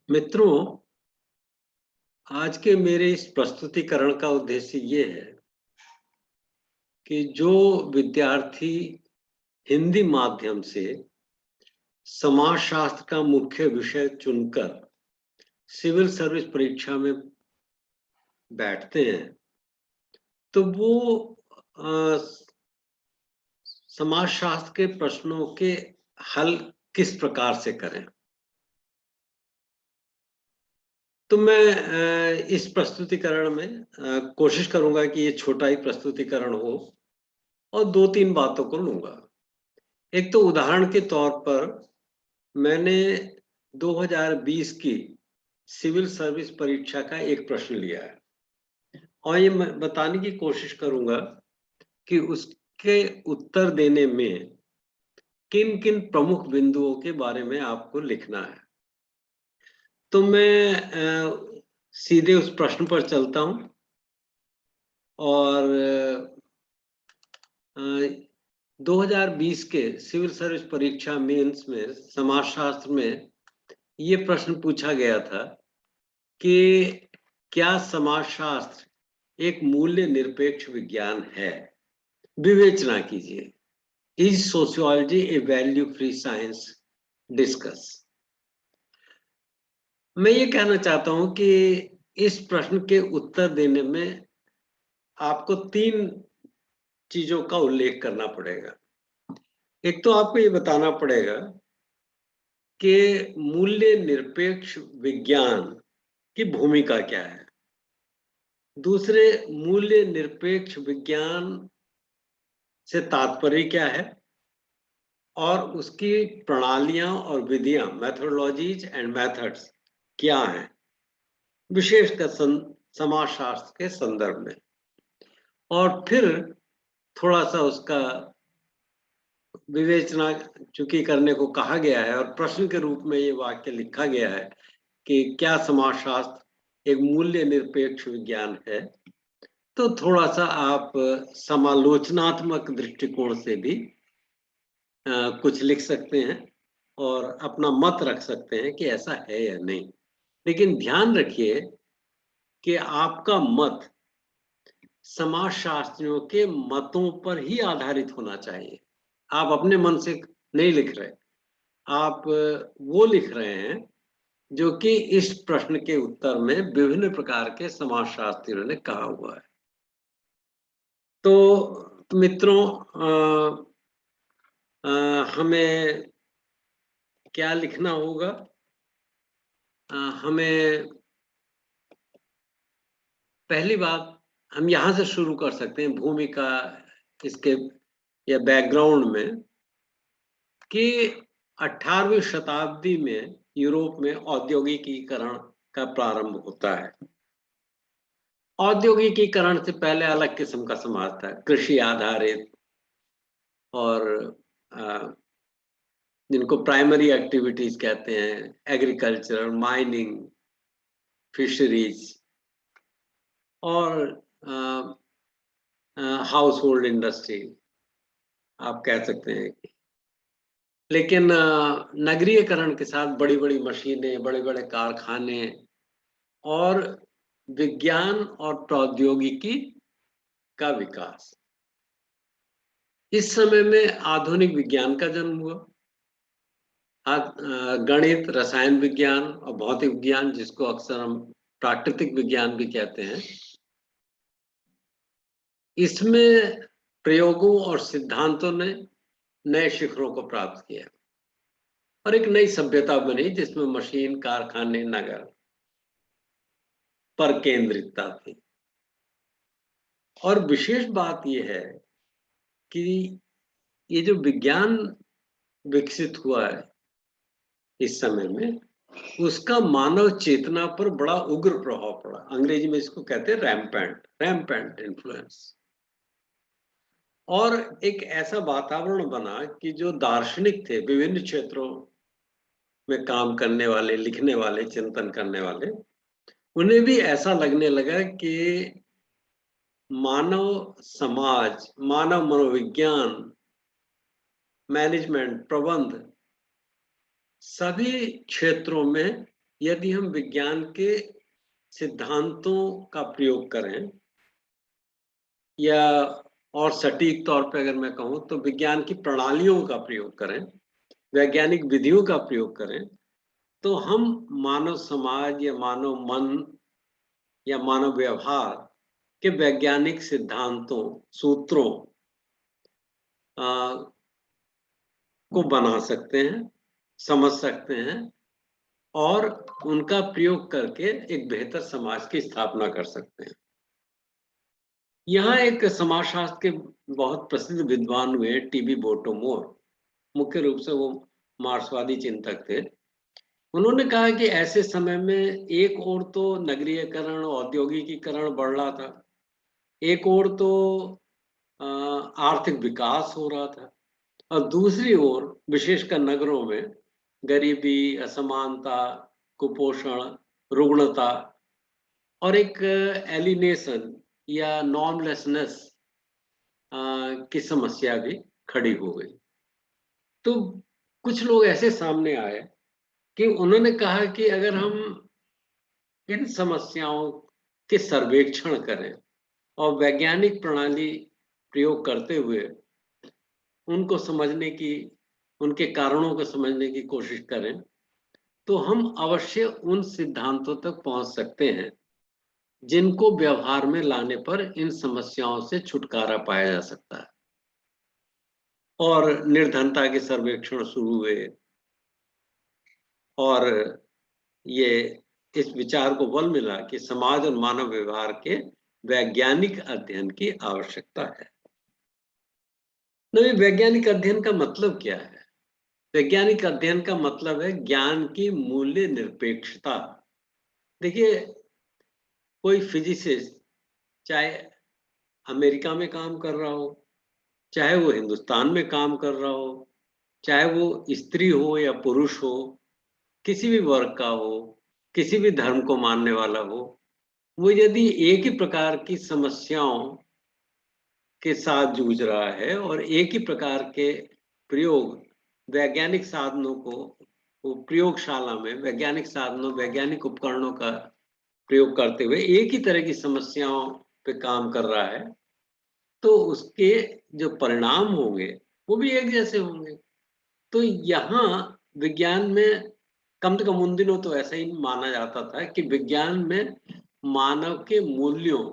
मित्रों, आज के मेरे इस प्रस्तुतिकरण का उद्देश्य ये है कि जो विद्यार्थी हिंदी माध्यम से समाजशास्त्र का मुख्य विषय चुनकर सिविल सर्विस परीक्षा में बैठते हैं, तो वो समाजशास्त्र के प्रश्नों के हल किस प्रकार से करें। तो मैं इस प्रस्तुतिकरण में कोशिश करूंगा कि ये छोटा ही प्रस्तुतिकरण हो और 2-3 बातों को लूंगा। एक तो उदाहरण के तौर पर मैंने 2020 की सिविल सर्विस परीक्षा का एक प्रश्न लिया है और ये मैं बताने की कोशिश करूंगा कि उसके उत्तर देने में किन-किन प्रमुख बिंदुओं के बारे में आपको लिखना है। तो मैं सीधे उस प्रश्न पर चलता हूं और 2020 के सिविल सर्विस परीक्षा मेंस में समाजशास्त्र में ये प्रश्न पूछा गया था कि क्या समाजशास्त्र एक मूल्य निरपेक्ष विज्ञान है? विवेचना कीजिए। Is sociology A value free science? Discuss. मैं ये कहना चाहता हूं कि इस प्रश्न के उत्तर देने में आपको 3 चीजों का उल्लेख करना पड़ेगा। एक तो आपको ये बताना पड़ेगा कि मूल्य निरपेक्ष विज्ञान की भूमिका क्या है। दूसरे, मूल्य निरपेक्ष विज्ञान से तात्पर्य क्या है और उसकी प्रणालियां और विधियां, मेथोडोलॉजीज एंड मेथड्स क्या हैं, विशेषकर समाजशास्त्र के संदर्भ में। और फिर थोड़ा सा उसका विवेचना चूंकि करने को कहा गया है और प्रश्न के रूप में ये वाक्य लिखा गया है कि क्या समाजशास्त्र एक मूल्य निरपेक्ष विज्ञान है, तो थोड़ा सा आप समालोचनात्मक दृष्टिकोण से भी कुछ लिख सकते हैं और अपना मत रख सकते हैं कि ऐसा है या नहीं। लेकिन ध्यान रखिए कि आपका मत समाजशास्त्रियों के मतों पर ही आधारित होना चाहिए। आप अपने मन से नहीं लिख रहे, आप वो लिख रहे हैं जो कि इस प्रश्न के उत्तर में विभिन्न प्रकार के समाजशास्त्रियों ने कहा हुआ है। तो मित्रों, हमें क्या लिखना होगा? हमें पहली बात हम यहाँ से शुरू कर सकते हैं भूमिका इसके या बैकग्राउंड में कि 18वीं शताब्दी में यूरोप में औद्योगिकीकरण का प्रारंभ होता है। औद्योगिकीकरण से पहले अलग किस्म का समाज था, कृषि आधारित और जिनको प्राइमरी एक्टिविटीज कहते हैं, एग्रीकल्चर, माइनिंग, फिशरीज और हाउस होल्ड इंडस्ट्री आप कह सकते हैं। लेकिन नगरीयकरण के साथ बड़ी बड़ी मशीनें, बड़े बड़े कारखाने और विज्ञान और प्रौद्योगिकी का विकास, इस समय में आधुनिक विज्ञान का जन्म हुआ। गणित, रसायन विज्ञान और भौतिक विज्ञान, जिसको अक्सर हम प्राकृतिक विज्ञान भी कहते हैं, इसमें प्रयोगों और सिद्धांतों ने नए शिखरों को प्राप्त किया और एक नई सभ्यता बनी जिसमें मशीन, कारखाने, नगर पर केंद्रितता थी। और विशेष बात यह है कि ये जो विज्ञान विकसित हुआ है इस समय में, उसका मानव चेतना पर बड़ा उग्र प्रभाव पड़ा। अंग्रेजी में इसको कहते हैं रैम्पेंट इन्फ्लुएंस। और एक ऐसा वातावरण बना कि जो दार्शनिक थे, विभिन्न क्षेत्रों में काम करने वाले, लिखने वाले, चिंतन करने वाले, उन्हें भी ऐसा लगने लगा कि मानव समाज, मानव मनोविज्ञान, मैनेजमेंट, प्रबंध, सभी क्षेत्रों में यदि हम विज्ञान के सिद्धांतों का प्रयोग करें, या और सटीक तौर पे अगर मैं कहूँ तो विज्ञान की प्रणालियों का प्रयोग करें, वैज्ञानिक विधियों का प्रयोग करें, तो हम मानव समाज या मानव मन या मानव व्यवहार के वैज्ञानिक सिद्धांतों, सूत्रों को बना सकते हैं, समझ सकते हैं और उनका प्रयोग करके एक बेहतर समाज की स्थापना कर सकते हैं। यहाँ एक समाजशास्त्र के बहुत प्रसिद्ध विद्वान हुए टीबी बोटोमोर, मुख्य रूप से वो मार्क्सवादी चिंतक थे। उन्होंने कहा कि ऐसे समय में एक ओर तो नगरीयकरण, औद्योगिकीकरण बढ़ रहा था, एक ओर तो आर्थिक विकास हो रहा था, और दूसरी ओर विशेषकर नगरों में गरीबी, असमानता, कुपोषण, रुग्णता और एक एलिनेशन या नॉर्मलेसनेस की समस्या भी खड़ी हो गई। तो कुछ लोग ऐसे सामने आए कि उन्होंने कहा कि अगर हम इन समस्याओं के सर्वेक्षण करें और वैज्ञानिक प्रणाली प्रयोग करते हुए उनको समझने की, उनके कारणों को समझने की कोशिश करें, तो हम अवश्य उन सिद्धांतों तक पहुंच सकते हैं जिनको व्यवहार में लाने पर इन समस्याओं से छुटकारा पाया जा सकता है। और निर्धनता के सर्वेक्षण शुरू हुए और ये इस विचार को बल मिला कि समाज और मानव व्यवहार के वैज्ञानिक अध्ययन की आवश्यकता है। नहीं, वैज्ञानिक अध्ययन का मतलब क्या है? वैज्ञानिक अध्ययन का मतलब है ज्ञान की मूल्य निरपेक्षता। देखिए, कोई फिजिसिस्ट चाहे अमेरिका में काम कर रहा हो, चाहे वो हिंदुस्तान में काम कर रहा हो, चाहे वो स्त्री हो या पुरुष हो, किसी भी वर्ग का हो, किसी भी धर्म को मानने वाला हो, वो यदि एक ही प्रकार की समस्याओं के साथ जूझ रहा है और एक ही प्रकार के प्रयोग, वैज्ञानिक साधनों को, वो प्रयोगशाला में वैज्ञानिक साधनों, वैज्ञानिक उपकरणों का प्रयोग करते हुए एक ही तरह की समस्याओं पे काम कर रहा है, तो उसके जो परिणाम होंगे वो भी एक जैसे होंगे। तो यहाँ विज्ञान में कम से कम उन दिनों तो ऐसा ही माना जाता था कि विज्ञान में मानव के मूल्यों,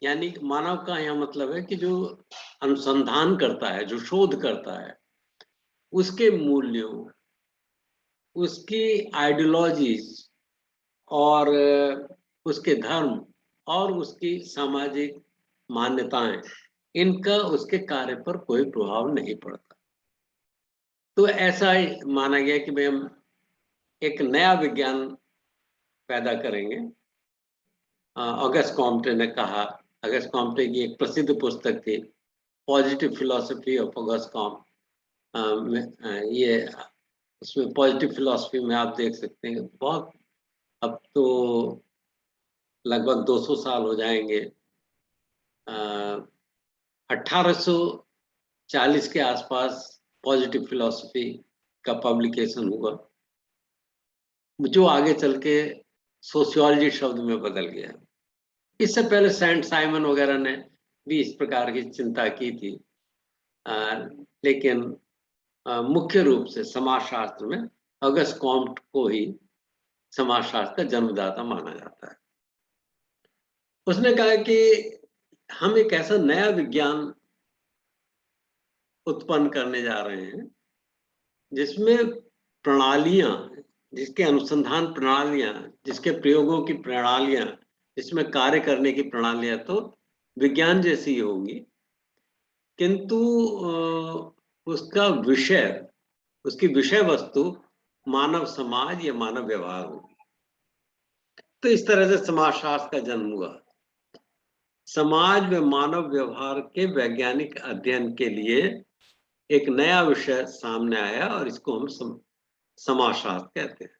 यानी मानव का यहाँ मतलब है कि जो अनुसंधान करता है, जो शोध करता है, उसके मूल्यों, उसकी आइडियोलॉजीज और उसके धर्म और उसकी सामाजिक मान्यताएं, इनका उसके कार्य पर कोई प्रभाव नहीं पड़ता। तो ऐसा ही माना गया कि भाई हम एक नया विज्ञान पैदा करेंगे। ऑगस्ट कॉम्टे ने कहा, ऑगस्ट कॉम्टे की एक प्रसिद्ध पुस्तक थी positive philosophy of August Comte, ये उसमें पॉजिटिव फिलॉसफी में आप देख सकते हैं बहुत, अब तो लगभग 200 साल हो जाएंगे, 1840 के आसपास पॉजिटिव फिलॉसफी का पब्लिकेशन हुआ, जो आगे चल के सोशियोलॉजी शब्द में बदल गया। इससे पहले सेंट साइमन वगैरह ने भी इस प्रकार की चिंता की थी, लेकिन मुख्य रूप से समाजशास्त्र में ऑगस्ट कॉम्ट को ही समाजशास्त्र का जन्मदाता माना जाता है। उसने कहा कि हम एक ऐसा नया विज्ञान उत्पन्न करने जा रहे हैं जिसमें प्रणालियां, जिसके अनुसंधान प्रणालियां, जिसके प्रयोगों की प्रणालियां, जिसमें कार्य करने की प्रणालियां तो विज्ञान जैसी होंगी, किंतु उसका विषय, उसकी विषय वस्तु मानव समाज या मानव व्यवहार होगी। तो इस तरह से समाजशास्त्र का जन्म हुआ। समाज में मानव व्यवहार के वैज्ञानिक अध्ययन के लिए एक नया विषय सामने आया और इसको हम समाजशास्त्र कहते हैं।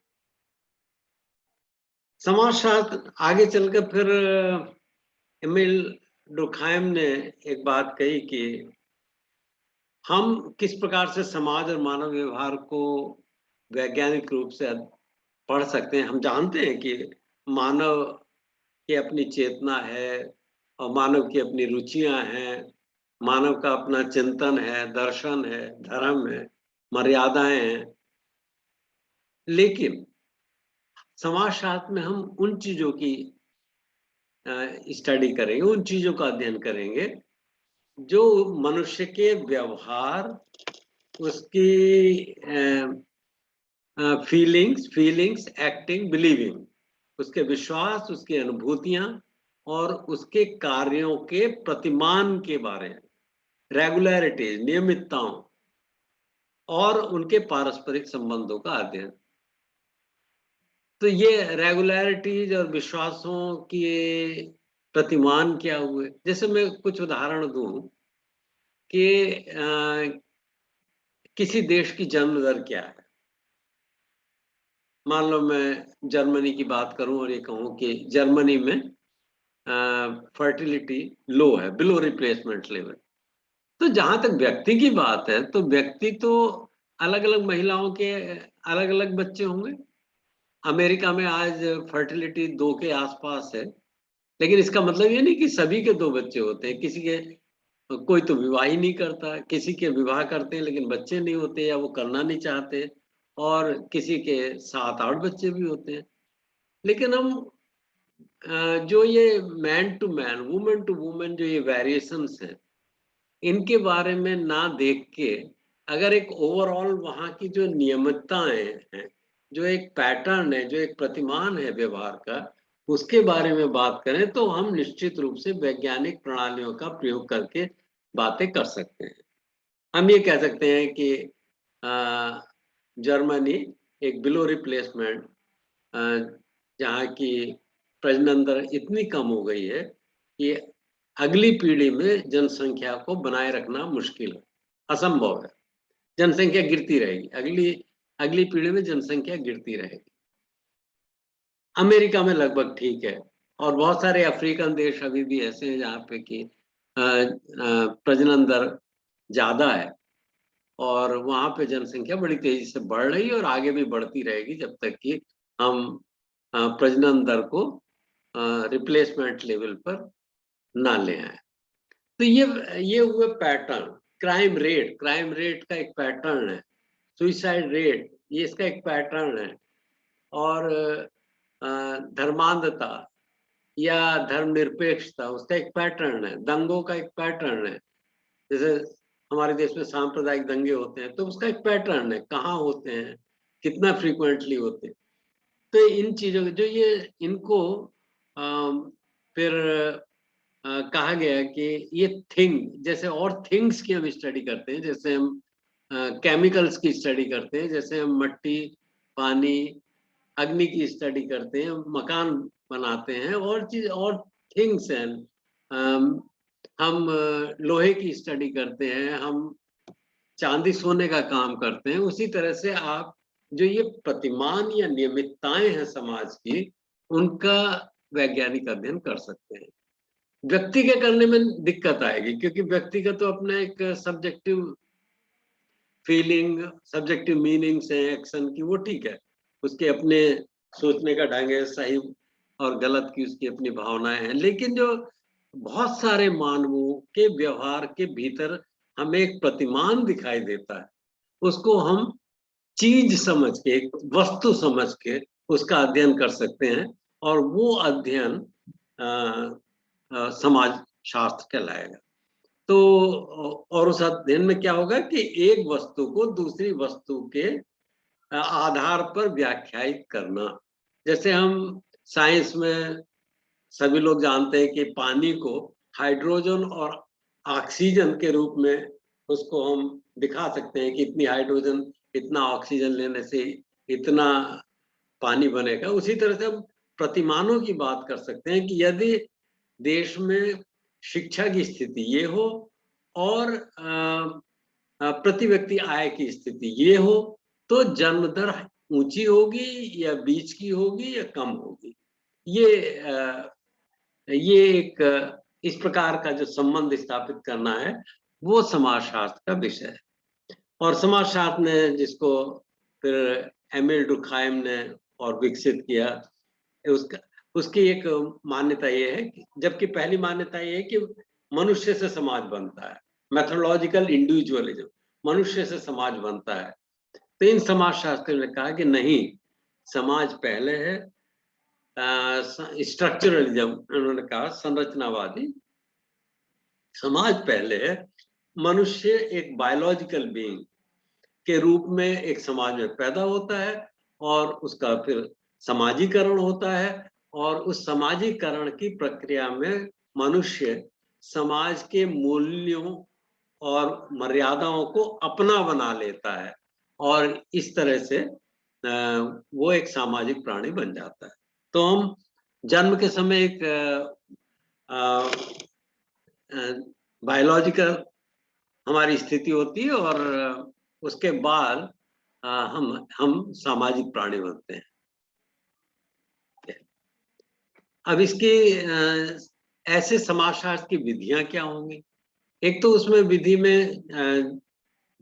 समाजशास्त्र आगे चलकर फिर एमिल डुर्कहाइम ने एक बात कही कि हम किस प्रकार से समाज और मानव व्यवहार को वैज्ञानिक रूप से पढ़ सकते हैं। हम जानते हैं कि मानव की अपनी चेतना है और मानव की अपनी रुचियां हैं, मानव का अपना चिंतन है, दर्शन है, धर्म है, मर्यादाएं हैं। लेकिन समाजशास्त्र में हम उन चीजों की स्टडी करेंगे, उन चीजों का अध्ययन करेंगे जो मनुष्य के व्यवहार, उसकी फीलिंग्स, एक्टिंग, बिलीविंग, उसके विश्वास, उसकी अनुभूतियां और उसके कार्यों के प्रतिमान के बारे में, रेगुलरिटीज, नियमितताओं और उनके पारस्परिक संबंधों का अध्ययन। तो ये रेगुलरिटीज और विश्वासों के प्रतिमान क्या हुए? जैसे मैं कुछ उदाहरण दूं कि किसी देश की जन्म दर क्या है। मान लो मैं जर्मनी की बात करूं और ये कहूं कि जर्मनी में फर्टिलिटी लो है, बिलो रिप्लेसमेंट लेवल। तो जहां तक व्यक्ति की बात है, तो व्यक्ति तो अलग अलग महिलाओं के अलग अलग बच्चे होंगे। अमेरिका में आज फर्टिलिटी 2 के आसपास है, लेकिन इसका मतलब ये नहीं कि सभी के 2 बच्चे होते हैं। किसी के, कोई तो विवाह ही नहीं करता, किसी के विवाह करते हैं लेकिन बच्चे नहीं होते या वो करना नहीं चाहते, और किसी के 7-8 बच्चे भी होते हैं। लेकिन हम जो ये man to man, women to women जो ये वेरिएशंस हैं, इनके बारे में ना देख के अगर एक ओवरऑल वहाँ की जो नियमितताएं हैं, जो एक पैटर्न है, जो एक प्रतिमान है व्यवहार का, उसके बारे में बात करें तो हम निश्चित रूप से वैज्ञानिक प्रणालियों का प्रयोग करके बातें कर सकते हैं। हम ये कह सकते हैं कि जर्मनी एक बिलो रिप्लेसमेंट, जहाँ की प्रजनन दर इतनी कम हो गई है कि अगली पीढ़ी में जनसंख्या को बनाए रखना मुश्किल है, असंभव है। जनसंख्या गिरती रहेगी, अगली अगली पीढ़ी में जनसंख्या गिरती रहेगी। अमेरिका में लगभग ठीक है, और बहुत सारे अफ्रीकन देश अभी भी ऐसे हैं जहाँ पे कि प्रजनन दर ज्यादा है, और वहां पे जनसंख्या बड़ी तेजी से बढ़ रही है और आगे भी बढ़ती रहेगी जब तक कि हम प्रजनन दर को रिप्लेसमेंट लेवल पर ना ले आए। तो ये हुए पैटर्न। क्राइम रेट का एक पैटर्न है। सुइसाइड रेट, ये इसका एक पैटर्न है। और धर्मांधता या धर्मनिरपेक्षता, उसका एक पैटर्न है। दंगों का एक पैटर्न है। जैसे हमारे देश में सांप्रदायिक दंगे होते हैं, तो उसका एक पैटर्न है, कहाँ होते हैं, कितना फ्रीक्वेंटली होते हैं। तो इन चीजों जो ये इनको फिर कहा गया है कि ये जैसे और थिंग्स की हम स्टडी करते हैं, जैसे हम केमिकल्स की स्टडी करते हैं, जैसे हम मट्टी, पानी, अग्नि की स्टडी करते हैं, मकान बनाते हैं, और चीज और थिंग्स हैं। हम लोहे की स्टडी करते हैं, हम चांदी सोने का काम करते हैं। उसी तरह से आप जो ये प्रतिमान या नियमितताएं हैं समाज की, उनका वैज्ञानिक अध्ययन कर सकते हैं। व्यक्ति के करने में दिक्कत आएगी, क्योंकि व्यक्ति का तो अपना एक सब्जेक्टिव फीलिंग, सब्जेक्टिव मीनिंग्स है एक्शन की, वो ठीक है, उसके अपने सोचने का ढंग है, सही और गलत की उसकी अपनी भावनाएं हैं। लेकिन जो बहुत सारे मानवों के व्यवहार के भीतर हमें एक प्रतिमान दिखाई देता है, उसको हम चीज समझ के, एक वस्तु समझ के उसका अध्ययन कर सकते हैं, और वो अध्ययन समाज शास्त्र कहलाएगा। तो और उस अध्ययन में क्या होगा कि एक वस्तु को दूसरी वस्तु के आधार पर व्याख्यायित करना। जैसे हम साइंस में सभी लोग जानते हैं कि पानी को हाइड्रोजन और ऑक्सीजन के रूप में उसको हम दिखा सकते हैं कि इतनी हाइड्रोजन, इतना ऑक्सीजन लेने से इतना पानी बनेगा। उसी तरह से हम प्रतिमानों की बात कर सकते हैं कि यदि देश में शिक्षा की स्थिति ये हो और प्रति व्यक्ति आय की स्थिति ये हो, तो जन्म दर ऊंची होगी या बीच की होगी या कम होगी। ये एक इस प्रकार का जो संबंध स्थापित करना है, वो समाजशास्त्र का विषय है। और समाजशास्त्र ने, जिसको फिर एमिल डुर्कहाइम ने और विकसित किया। उसकी एक मान्यता ये है कि, जबकि पहली मान्यता ये है कि मनुष्य से समाज बनता है, मैथोलॉजिकल इंडिविजुअलिज्म, मनुष्य से समाज बनता है। तो इन समाजशास्त्रियों ने कहा कि नहीं, समाज पहले है। स्ट्रक्चरलिज्म उन्होंने कहा, संरचनावादी, समाज पहले है, मनुष्य एक बायोलॉजिकल बीइंग के रूप में एक समाज में पैदा होता है और उसका फिर समाजीकरण होता है, और उस समाजीकरण की प्रक्रिया में मनुष्य समाज के मूल्यों और मर्यादाओं को अपना बना लेता है, और इस तरह से वो एक सामाजिक प्राणी बन जाता है। तो हम जन्म के समय एक बायोलॉजिकल हमारी स्थिति होती है, और उसके बाद हम सामाजिक प्राणी बनते हैं। अब इसकी ऐसे समाजशास्त्र की विधियां क्या होंगी? एक तो उसमें विधि में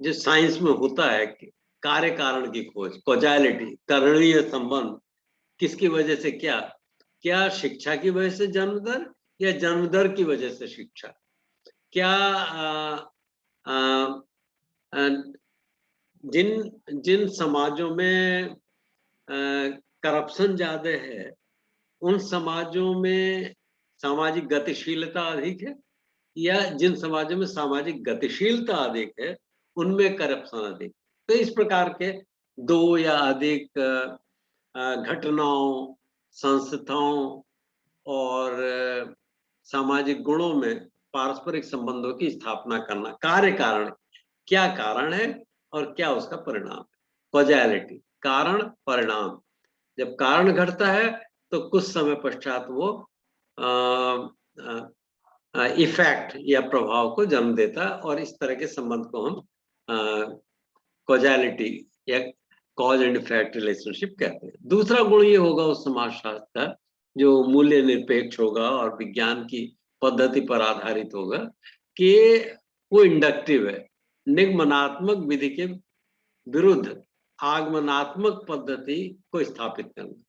जो साइंस में होता है कि कार्य कारण की खोज, कॉजैलिटी, करणीय संबंध, किसकी वजह से क्या, क्या शिक्षा की वजह से जन्म दर या जन्म दर की वजह से शिक्षा, क्या जिन समाजों में करप्शन ज्यादा है, उन समाजों में सामाजिक गतिशीलता अधिक है, या जिन समाजों में सामाजिक गतिशीलता अधिक है उनमें करप्शन अधिक। तो इस प्रकार के दो या अधिक घटनाओं, संस्थाओं और सामाजिक गुणों में पारस्परिक संबंधों की स्थापना करना। कार्य कारण, क्या कारण है और क्या उसका परिणाम है, कॉजैलिटी, कारण परिणाम। जब कारण घटता है तो कुछ समय पश्चात वो इफेक्ट या प्रभाव को जन्म देता है, और इस तरह के संबंध को हम कॉजैलिटी या कॉज एंड इफेक्ट रिलेशनशिप कहते हैं। दूसरा गुण ये होगा उस समाजशास्त्र का जो मूल्य निरपेक्ष होगा और विज्ञान की पद्धति पर आधारित होगा, कि वो इंडक्टिव है, निगमनात्मक विधि के विरुद्ध आगमनात्मक पद्धति को स्थापित करना।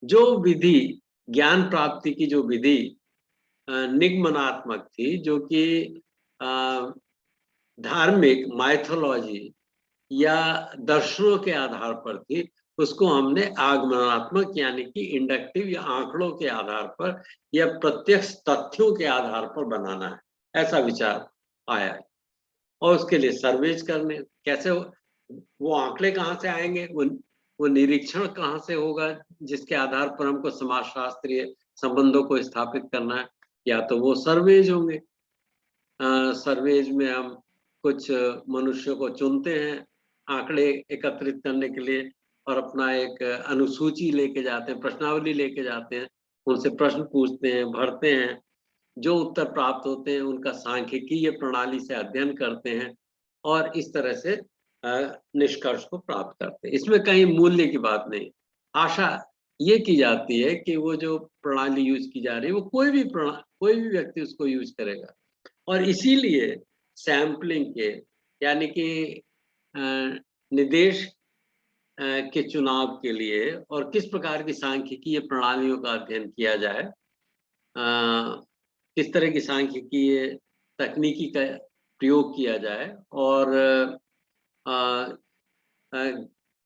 जो विधि, ज्ञान प्राप्ति की जो विधि निगमनात्मक थी, जो कि धार्मिक माइथोलॉजी या दर्शनों के आधार पर थी, उसको हमने आगमनात्मक यानी कि इंडक्टिव या आंकड़ों के आधार पर या प्रत्यक्ष तथ्यों के आधार पर बनाना है, ऐसा विचार आया है। और उसके लिए सर्वेज करने, कैसे वो आंकड़े कहाँ से आएंगे, वो निरीक्षण कहाँ से होगा जिसके आधार पर हमको समाजशास्त्रीय संबंधों को स्थापित करना है, या तो वो सर्वेज होंगे। सर्वेज में हम कुछ मनुष्यों को चुनते हैं आंकड़े एकत्रित करने के लिए, और अपना एक अनुसूची लेके जाते हैं, प्रश्नावली लेके जाते हैं, उनसे प्रश्न पूछते हैं, भरते हैं, जो उत्तर प्राप्त होते हैं उनका सांख्यिकीय प्रणाली से अध्ययन करते हैं, और इस तरह से निष्कर्ष को प्राप्त करते हैं। इसमें कहीं मूल्य की बात नहीं। आशा ये की जाती है कि वो जो प्रणाली यूज की जा रही है वो कोई भी व्यक्ति उसको यूज करेगा, और इसीलिए सैम्पलिंग के यानी कि निर्देश के चुनाव के लिए और किस प्रकार की सांख्यिकीय प्रणालियों का अध्ययन किया जाए, किस तरह की सांख्यिकीय तकनीकी का प्रयोग किया जाए, और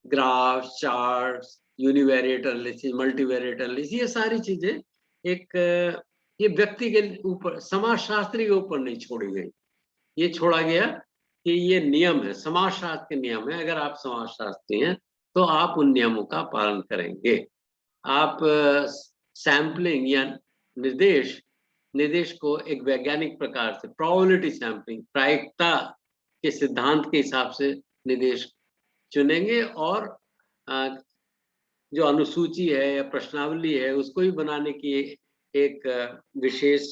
graph, charts, univariate analysis, multivariate analysis, ये सारी चीजें एक ये व्यक्ति के ऊपर, समाजशास्त्री के ऊपर नहीं छोड़ी गई, ये छोड़ा गया कि ये नियम है, समाजशास्त्र के नियम है। अगर आप समाजशास्त्री हैं तो आप उन नियमों का पालन करेंगे। आप सैम्पलिंग या निर्देश को एक वैज्ञानिक प्रकार से प्रोबेबिलिटी सैम्पलिंग, प्रायिकता के सिद्धांत के हिसाब से निर्देश चुनेंगे, और जो अनुसूची है या प्रश्नावली है उसको भी बनाने की एक विशेष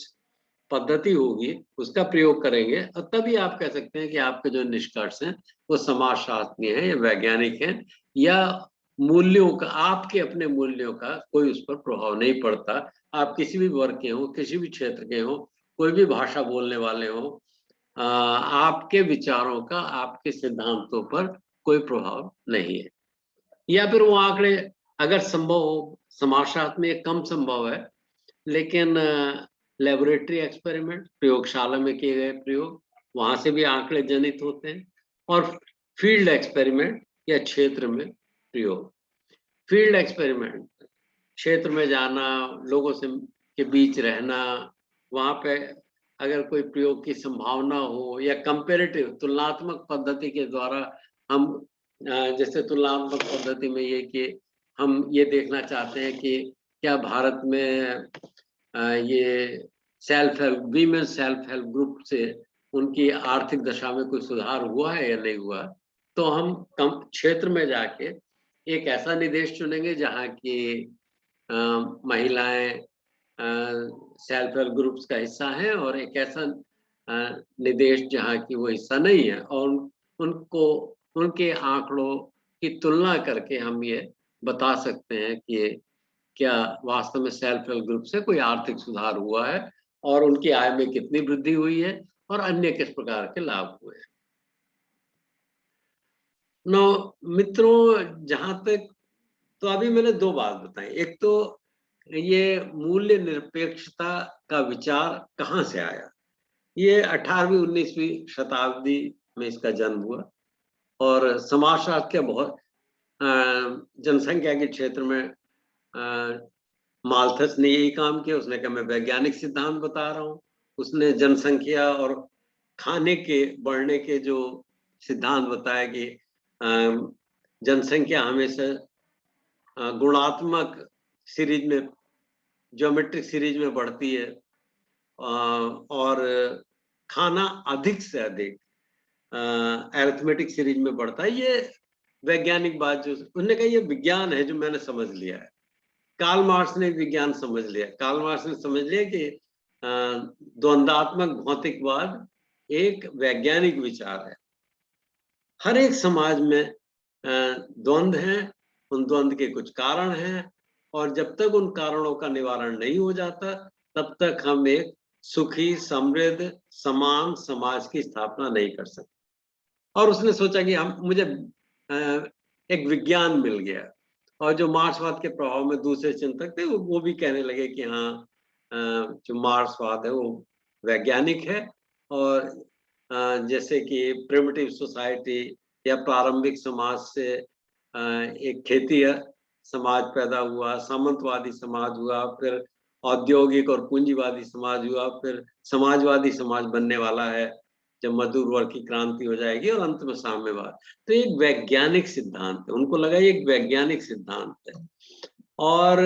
पद्धति होगी, उसका प्रयोग करेंगे, और तभी आप कह सकते हैं कि आपके जो निष्कर्ष हैं वो समाजशास्त्रीय हैं या वैज्ञानिक हैं, या मूल्यों का, आपके अपने मूल्यों का कोई उस पर प्रभाव नहीं पड़ता। आप किसी भी वर्ग के हो, किसी भी क्षेत्र के हो, कोई भी भाषा बोलने वाले हो, आपके विचारों का आपके सिद्धांतों पर कोई प्रभाव नहीं है। या फिर वो आंकड़े अगर संभव हो, समाजशास्त्र में ये कम संभव है, लेकिन लेबोरेटरी एक्सपेरिमेंट, प्रयोगशाला में किए गए प्रयोग, वहां से भी आंकड़े जनित होते हैं। और फील्ड एक्सपेरिमेंट या क्षेत्र में प्रयोग। फील्ड एक्सपेरिमेंट, क्षेत्र में जाना, लोगों से के बीच रहना, वहां पे अगर कोई प्रयोग की संभावना हो, या कंपेरेटिव तुलनात्मक पद्धति के द्वारा हम जैसे तुलनात्मक पद्धति में ये कि हम ये देखना चाहते हैं कि क्या भारत में ये self help, women self help group से उनकी आर्थिक दशा में कोई सुधार हुआ है या नहीं हुआ। तो हम कम क्षेत्र में जाके एक ऐसा निदेश चुनेंगे जहाँ की महिलाएं सेल्फ हेल्प ग्रुप्स का हिस्सा हैं, और एक ऐसा निदेश जहाँ की वो हिस्सा नहीं है, और उनको उनके आंकड़ों की तुलना करके हम ये बता सकते हैं कि क्या वास्तव में सेल्फ हेल्प ग्रुप से कोई आर्थिक सुधार हुआ है, और उनकी आय में कितनी वृद्धि हुई है, और अन्य किस प्रकार के लाभ हुए हैं। मित्रों, जहां तक, तो अभी मैंने दो बात बताई। एक तो ये मूल्य निरपेक्षता का विचार कहाँ से आया। ये 18वीं 19वीं शताब्दी में इसका जन्म हुआ, और समाजशास्त्र के बहुत जनसंख्या के क्षेत्र में माल्थस ने यही काम किया। उसने कहा मैं वैज्ञानिक सिद्धांत बता रहा हूँ। उसने जनसंख्या और खाने के बढ़ने के जो सिद्धांत बताया कि जनसंख्या हमेशा गुणात्मक सीरीज में, ज्योमेट्रिक सीरीज में बढ़ती है, और खाना अधिक से अधिक अरिथमेटिक सीरीज में बढ़ता है। ये वैज्ञानिक बात जो उन्होंने कहा, ये विज्ञान है जो मैंने समझ लिया है। कार्ल मार्क्स ने विज्ञान समझ लिया। कार्ल मार्क्स ने समझ लिया कि द्वंद्वात्मक भौतिकवाद एक वैज्ञानिक विचार है। हर एक समाज में द्वंद्व हैं, उन द्वंद्व के कुछ कारण हैं, और जब तक उन कारणों का निवारण नहीं हो जाता, तब तक हम एक सुखी, समृद्ध, समान समाज की स्थापना नहीं कर सकते। और उसने सोचा कि मुझे एक विज्ञान मिल गया। और जो मार्क्सवाद के प्रभाव में दूसरे चिंतक थे, वो भी कहने लगे कि हाँ, जो मार्क्सवाद है वो वैज्ञानिक है। और जैसे कि प्रिमिटिव सोसाइटी या प्रारंभिक समाज से एक खेती समाज पैदा हुआ, सामंतवादी समाज हुआ, फिर औद्योगिक और पूंजीवादी समाज हुआ, फिर समाजवादी समाज बनने वाला है जब मजदूर वर्ग की क्रांति हो जाएगी, और अंत में साम्यवाद। तो एक वैज्ञानिक सिद्धांत है, उनको लगा ये एक वैज्ञानिक सिद्धांत है। और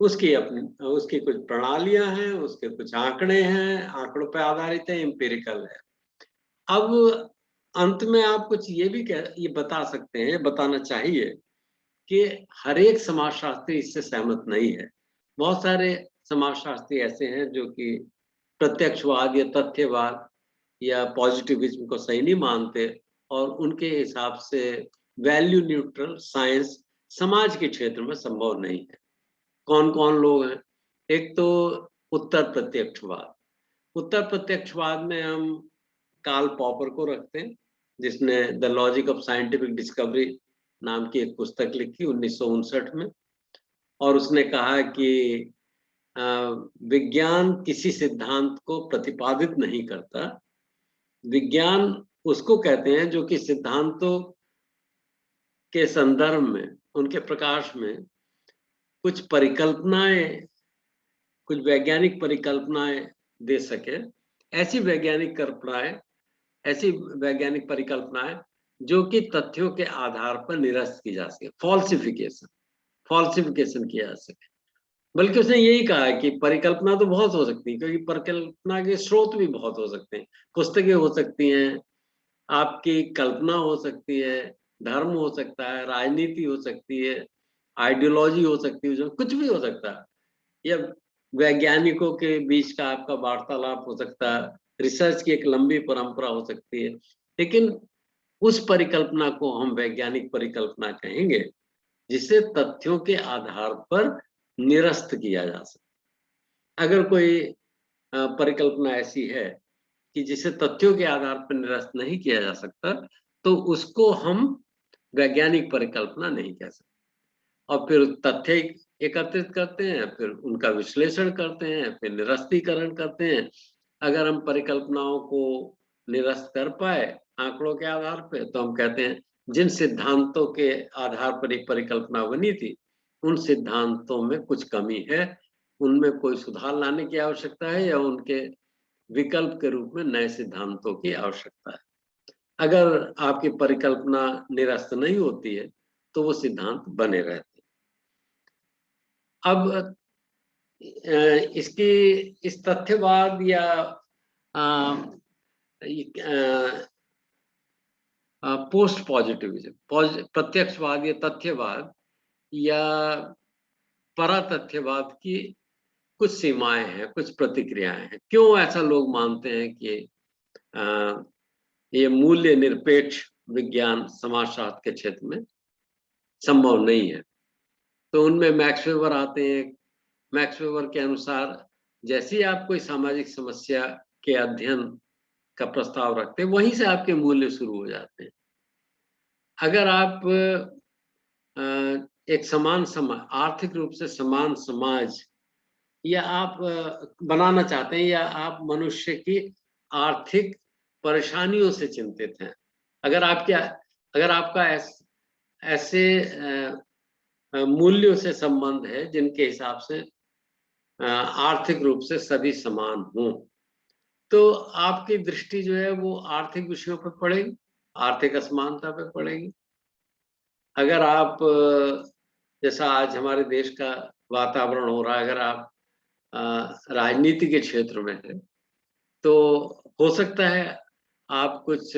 उसकी कुछ प्रणालियां हैं, उसके कुछ आंकड़े हैं, आंकड़ों पर आधारित है, एम्पिरिकल है। अब अंत में आप कुछ ये बता सकते हैं, बताना चाहिए कि हर एक समाजशास्त्री इससे सहमत नहीं है। बहुत सारे समाजशास्त्री ऐसे हैं जो कि प्रत्यक्षवाद या तथ्यवाद या पॉजिटिविज्म को सही नहीं मानते, और उनके हिसाब से वैल्यू न्यूट्रल साइंस समाज के क्षेत्र में संभव नहीं है। कौन कौन लोग हैं? एक तो उत्तर प्रत्यक्षवाद। उत्तर प्रत्यक्षवाद में हम कार्ल पॉपर को रखते हैं, जिसने the logic of scientific discovery नाम की एक पुस्तक लिखी 1959 में। और उसने कहा कि विज्ञान किसी सिद्धांत को प्रतिपादित नहीं करता। विज्ञान उसको कहते हैं जो कि सिद्धांतों के संदर्भ में, उनके प्रकाश में कुछ परिकल्पनाएं, कुछ वैज्ञानिक परिकल्पनाएं दे सके। ऐसी वैज्ञानिक परिकल्पनाएं जो कि तथ्यों के आधार पर निरस्त की जा सके, फॉल्सिफिकेशन किया जा सके। बल्कि उसने यही कहा है कि परिकल्पना तो बहुत हो सकती है, क्योंकि परिकल्पना के स्रोत भी बहुत हो सकते हैं। पुस्तकें हो सकती हैं, आपकी कल्पना हो सकती है, धर्म हो सकता है, राजनीति हो सकती है, आइडियोलॉजी हो सकती है, जो कुछ भी हो सकता है, या वैज्ञानिकों के बीच का आपका वार्तालाप हो सकता है, रिसर्च की एक लंबी परंपरा हो सकती है। लेकिन उस परिकल्पना को हम वैज्ञानिक परिकल्पना कहेंगे जिसे तथ्यों के आधार पर निरस्त किया जा सकता। अगर कोई परिकल्पना ऐसी है कि जिसे तथ्यों के आधार पर निरस्त नहीं किया जा सकता, तो उसको हम वैज्ञानिक परिकल्पना नहीं कह सकते। और फिर तथ्य एकत्रित करते हैं, फिर उनका विश्लेषण करते हैं, फिर निरस्तीकरण करते हैं। अगर हम परिकल्पनाओं को निरस्त कर पाए आंकड़ों के आधार पे, तो हम कहते हैं जिन सिद्धांतों के आधार पर एक परिकल्पना बनी थी, उन सिद्धांतों में कुछ कमी है, उनमें कोई सुधार लाने की आवश्यकता है, या उनके विकल्प के रूप में नए सिद्धांतों की आवश्यकता है। अगर आपकी परिकल्पना निरस्त नहीं होती है, तो वो सिद्धांत बने रहते हैं। अब इसकी इस तथ्यवाद या पोस्ट पॉजिटिविज्म, प्रत्यक्षवाद या तथ्यवाद या परातथ्यवाद की कुछ सीमाएं हैं, कुछ प्रतिक्रियाएं हैं। क्यों ऐसा लोग मानते हैं कि ये मूल्य निरपेक्ष विज्ञान समाजशास्त्र के क्षेत्र में संभव नहीं है? तो उनमें मैक्स वेबर आते हैं। मैक्स वेबर के अनुसार जैसे ही आप कोई सामाजिक समस्या के अध्ययन का प्रस्ताव रखते हैं, वहीं से आपके मूल्य शुरू हो जाते हैं। अगर आप एक समान समाज, आर्थिक रूप से समान समाज या आप बनाना चाहते हैं, या आप मनुष्य की आर्थिक परेशानियों से चिंतित हैं, अगर आपका ऐसे मूल्यों से संबंध है जिनके हिसाब से आर्थिक रूप से सभी समान हों, तो आपकी दृष्टि जो है वो आर्थिक विषयों पर पड़ेगी, आर्थिक असमानता पे पड़ेगी। अगर आप जैसा आज हमारे देश का वातावरण हो रहा है, अगर आप राजनीति के क्षेत्र में है, तो हो सकता है आप कुछ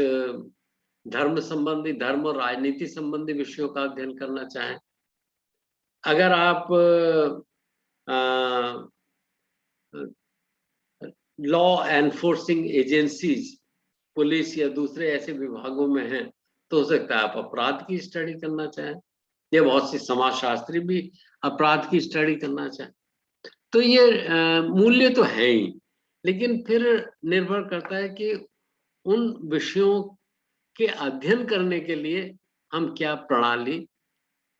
धर्म और राजनीति संबंधी विषयों का अध्ययन करना चाहें। अगर आप लॉ एनफोर्सिंग एजेंसीज, पुलिस या दूसरे ऐसे विभागों में हैं, तो हो सकता है आप अपराध की स्टडी करना चाहें, या बहुत सी समाजशास्त्री भी अपराध की स्टडी करना चाहें। तो ये मूल्य तो है ही, लेकिन फिर निर्भर करता है कि उन विषयों के अध्ययन करने के लिए हम क्या प्रणाली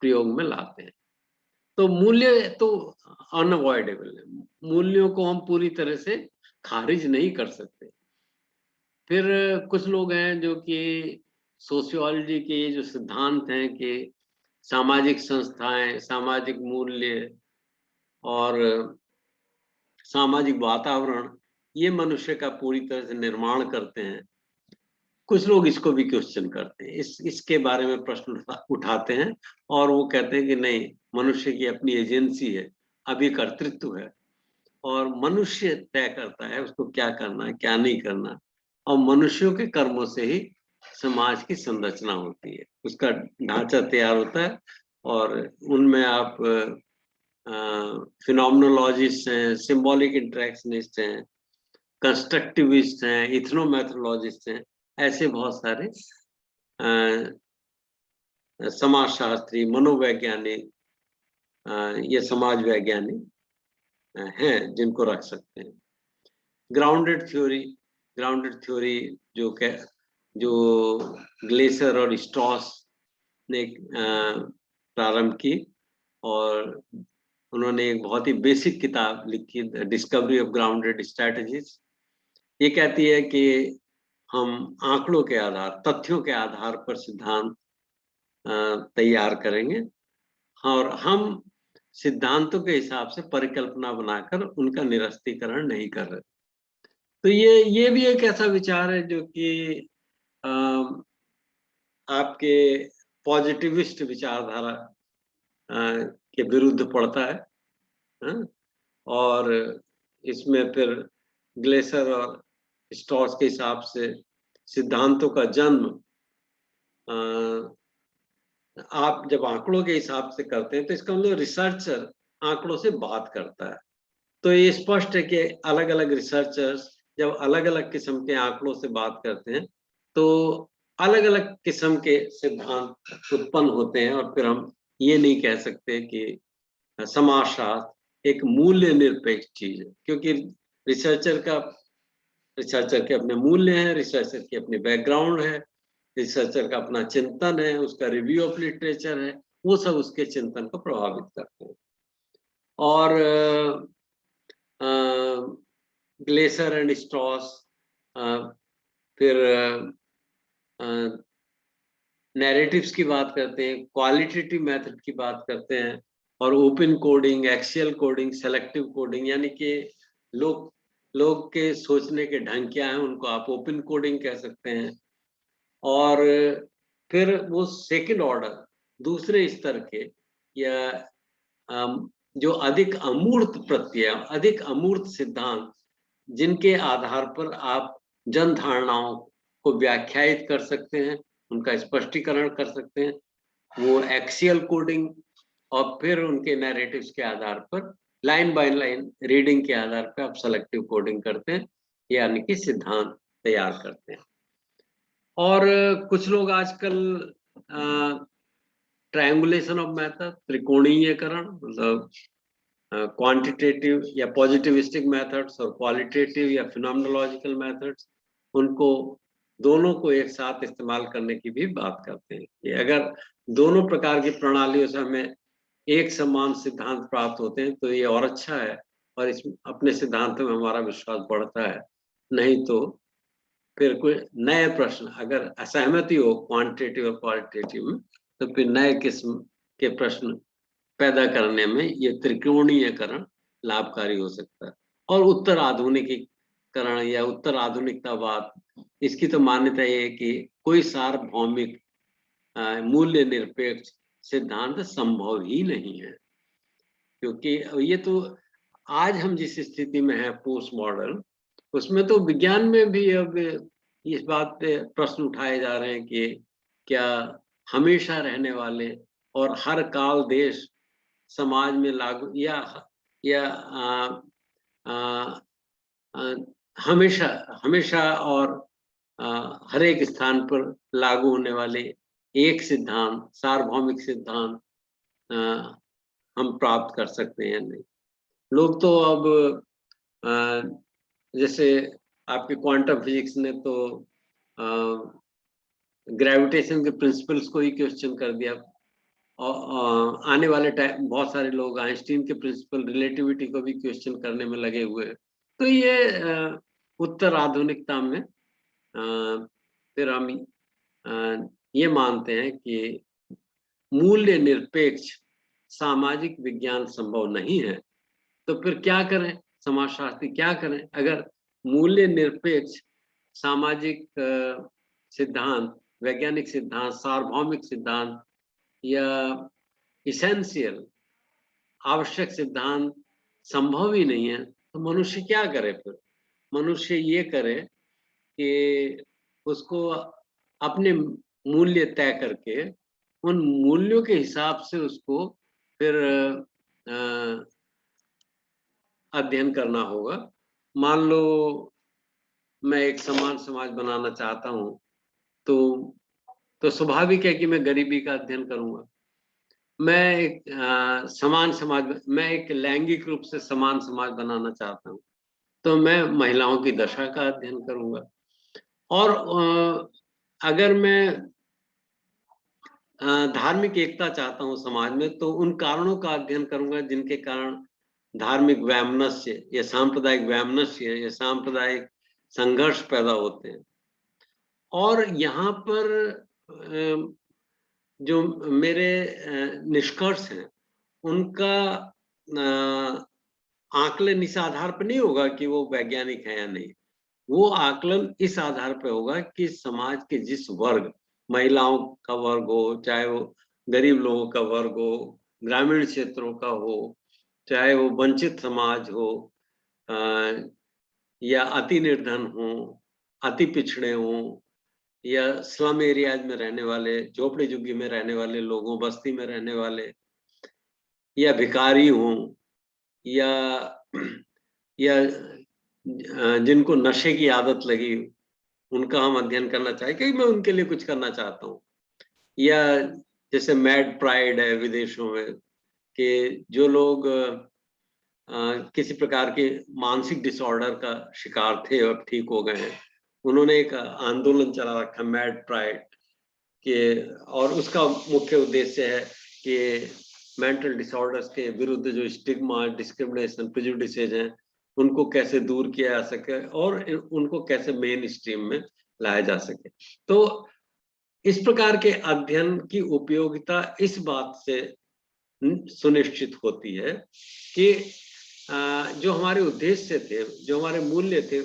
प्रयोग में लाते हैं। तो मूल्य तो अनअवॉइडेबल है, मूल्यों को हम पूरी तरह से खारिज नहीं कर सकते। फिर कुछ लोग हैं जो कि सोशियोलॉजी के ये जो सिद्धांत हैं कि सामाजिक संस्थाएं, सामाजिक मूल्य और सामाजिक वातावरण, ये मनुष्य का पूरी तरह से निर्माण करते हैं। कुछ लोग इसको भी क्वेश्चन करते हैं, इसके बारे में प्रश्न उठाते हैं, और वो कहते हैं कि नहीं, मनुष्य की अपनी एजेंसी है, अभिकर्तृत्व है, और मनुष्य तय करता है उसको क्या करना है, क्या नहीं करना, और मनुष्यों के कर्मों से ही समाज की संरचना होती है, उसका ढांचा तैयार होता है। और उनमें आप फिनोमिनोलॉजिस्ट हैं, सिंबॉलिक इंटरेक्शनिस्ट हैं, कंस्ट्रक्टिविस्ट हैं, इथनोमेथोलॉजिस्ट हैं, ऐसे बहुत सारे समाजशास्त्री, मनोवैज्ञानिक या समाज वैज्ञानिक हैं जिनको रख सकते हैं। ग्राउंडेड थ्योरी जो ग्लेसर और स्ट्रॉस ने प्रारंभ की, और उन्होंने एक बहुत ही बेसिक किताब लिखी, डिस्कवरी ऑफ ग्राउंडेड स्ट्रैटेजीज। ये कहती है कि हम आंकड़ों के आधार, तथ्यों के आधार पर सिद्धांत तैयार करेंगे, और हम सिद्धांतों के हिसाब से परिकल्पना बनाकर उनका निरस्तीकरण नहीं कर रहे। तो ये भी एक ऐसा विचार है जो कि आपके पॉजिटिविस्ट विचारधारा के विरुद्ध पड़ता है। और इसमें फिर ग्लेसर और स्ट्रॉस के हिसाब से सिद्धांतों का जन्म आप जब आंकड़ों के हिसाब से करते हैं, तो इसका मतलब रिसर्चर आंकड़ों से बात करता है। तो ये स्पष्ट है कि अलग अलग रिसर्चर्स जब अलग अलग किस्म के आंकड़ों से बात करते हैं, तो अलग अलग किस्म के सिद्धांत उत्पन्न होते हैं। और फिर हम ये नहीं कह सकते कि समाजशास्त्र एक मूल्य निरपेक्ष चीज है, क्योंकि रिसर्चर के अपने मूल्य हैं, रिसर्चर की अपनी बैकग्राउंड है, रिसर्चर का अपना चिंतन है, उसका रिव्यू ऑफ लिटरेचर है, वो सब उसके चिंतन को प्रभावित करते हैं। और ग्लेसर एंड स्ट्रॉस, फिर नैरेटिव्स की बात करते हैं, क्वालिटेटिव मेथड की बात करते हैं, और open coding, axial coding, selective coding, यानी कि लोग के सोचने के ढंग क्या है, उनको आप ओपन कोडिंग कह सकते हैं। और फिर वो सेकंड ऑर्डर, दूसरे स्तर के, या जो अधिक अमूर्त प्रत्यय, अधिक अमूर्त सिद्धांत, जिनके आधार पर आप जन धारणाओं को व्याख्यायित कर सकते हैं, उनका स्पष्टीकरण कर सकते हैं, वो एक्सियल कोडिंग, और फिर उनके नैरेटिव्स के आधार पर लाइन बाय लाइन रीडिंग के आधार पर आप सेलेक्टिव कोडिंग करते हैं, यानी कि सिद्धांत तैयार करते हैं। और कुछ लोग आजकल ट्रायंगुलेशन ऑफ मेथड, त्रिकोणीयकरण, मतलब क्वांटिटेटिव या पॉजिटिविस्टिक मेथड्स और क्वालिटेटिव या फिनोमेनोलॉजिकल मेथड्स, उनको दोनों को एक साथ इस्तेमाल करने की भी बात करते हैं कि अगर दोनों प्रकार की प्रणालियों से हमें एक समान सिद्धांत प्राप्त होते हैं तो ये और अच्छा है, और इस अपने सिद्धांतों में हमारा विश्वास बढ़ता है। नहीं तो फिर कोई नए प्रश्न, अगर असहमति हो क्वांटिटेटिव और क्वालिटेटिव में, तो फिर नए किस्म के प्रश्न पैदा करने में ये त्रिकोणीयकरण लाभकारी हो सकता है। और उत्तर आधुनिकीकरण या उत्तर आधुनिकतावाद, इसकी तो मान्यता ये है कि कोई सार्वभौमिक मूल्य निरपेक्ष सिद्धांत संभव ही नहीं है, क्योंकि ये तो आज हम जिस स्थिति में है पोस्ट मॉडर्न, उसमें तो विज्ञान में भी अब इस बात पे प्रश्न उठाए जा रहे हैं कि क्या हमेशा रहने वाले और हर काल देश समाज में लागू, या हमेशा हमेशा और हर एक स्थान पर लागू होने वाले एक सिद्धांत, सार्वभौमिक सिद्धांत हम प्राप्त कर सकते हैं? नहीं। लोग तो अब जैसे आपके क्वांटम फिजिक्स ने तो ग्रेविटेशन के प्रिंसिपल्स को ही क्वेश्चन कर दिया, और आने वाले टाइम बहुत सारे लोग आइंस्टीन के प्रिंसिपल रिलेटिविटी को भी क्वेश्चन करने में लगे हुए हैं। तो ये उत्तर आधुनिकता में फिर हम ये मानते हैं कि मूल्य निरपेक्ष सामाजिक विज्ञान संभव नहीं है। तो फिर क्या करें, समाजशास्त्री क्या करें? अगर मूल्य निरपेक्ष सामाजिक सिद्धांत, वैज्ञानिक सिद्धांत, सार्वभौमिक सिद्धांत या इसेंशियल आवश्यक सिद्धांत संभव ही नहीं है, तो मनुष्य क्या करे? फिर मनुष्य ये करे कि उसको अपने मूल्य तय करके उन मूल्यों के हिसाब से उसको फिर अध्ययन करना होगा। मान लो मैं एक समान समाज बनाना चाहता हूँ, तो स्वाभाविक है कि मैं गरीबी का अध्ययन करूंगा। मैं एक समान समाज, मैं एक लैंगिक रूप से समान समाज बनाना चाहता हूँ, तो मैं महिलाओं की दशा का अध्ययन करूंगा। और अगर मैं धार्मिक एकता चाहता हूँ समाज में, तो उन कारणों का अध्ययन करूंगा जिनके कारण धार्मिक वैमनस्य या सांप्रदायिक वैमनस्य या सांप्रदायिक संघर्ष पैदा होते हैं। और यहाँ पर जो मेरे निष्कर्ष हैं, उनका आकलन इस आधार पर नहीं होगा कि वो वैज्ञानिक है या नहीं। वो आकलन इस आधार पर होगा कि समाज के जिस वर्ग, महिलाओं का वर्ग हो, चाहे वो गरीब लोगों का वर्ग हो, ग्रामीण क्षेत्रों का हो, चाहे वो वंचित समाज हो, या अति निर्धन हो, अति पिछड़े हो, या स्लम एरियाज में रहने वाले, झोपड़ी झुग्गी में रहने वाले लोगों, बस्ती में रहने वाले, या भिखारी हों, या जिनको नशे की आदत लगी, उनका हम अध्ययन करना चाहें, क्योंकि मैं उनके लिए कुछ करना चाहता हूँ। या जैसे मैड प्राइड है विदेशों में, कि जो लोग किसी प्रकार के मानसिक डिसऑर्डर का शिकार थे और ठीक हो गए हैं, उन्होंने एक आंदोलन चला रखा मैड प्राइड, कि और उसका मुख्य उद्देश्य है कि मेंटल डिसऑर्डर्स के विरुद्ध जो स्टिग्मा, डिस्क्रिमिनेशन, प्रेजुडिसेज हैं, उनको कैसे दूर किया जा सके और उनको कैसे मेन स्ट्रीम में लाया जा सके। तो इस प्रकार के अध्ययन की उपयोगिता इस बात से सुनिश्चित होती है कि जो हमारे उद्देश्य थे, जो हमारे मूल्य थे,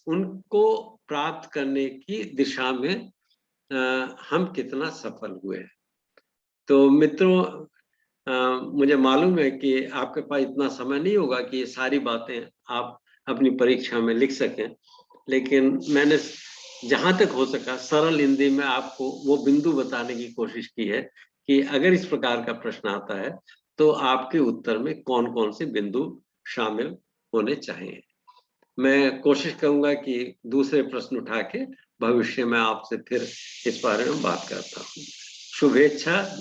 उनको प्राप्त करने की दिशा में हम कितना सफल हुए हैं। तो मित्रों, मुझे मालूम है कि आपके पास इतना समय नहीं होगा कि ये सारी बातें आप अपनी परीक्षा में लिख सकें, लेकिन मैंने जहां तक हो सका सरल हिंदी में आपको वो बिंदु बताने की कोशिश की है कि अगर इस प्रकार का प्रश्न आता है तो आपके उत्तर में कौन-कौन से बिंदु शामिल होने चाहिए। मैं कोशिश करूंगा कि दूसरे प्रश्न उठा के भविष्य में आपसे फिर इस बारे में बात करता हूँ। शुभेच्छा।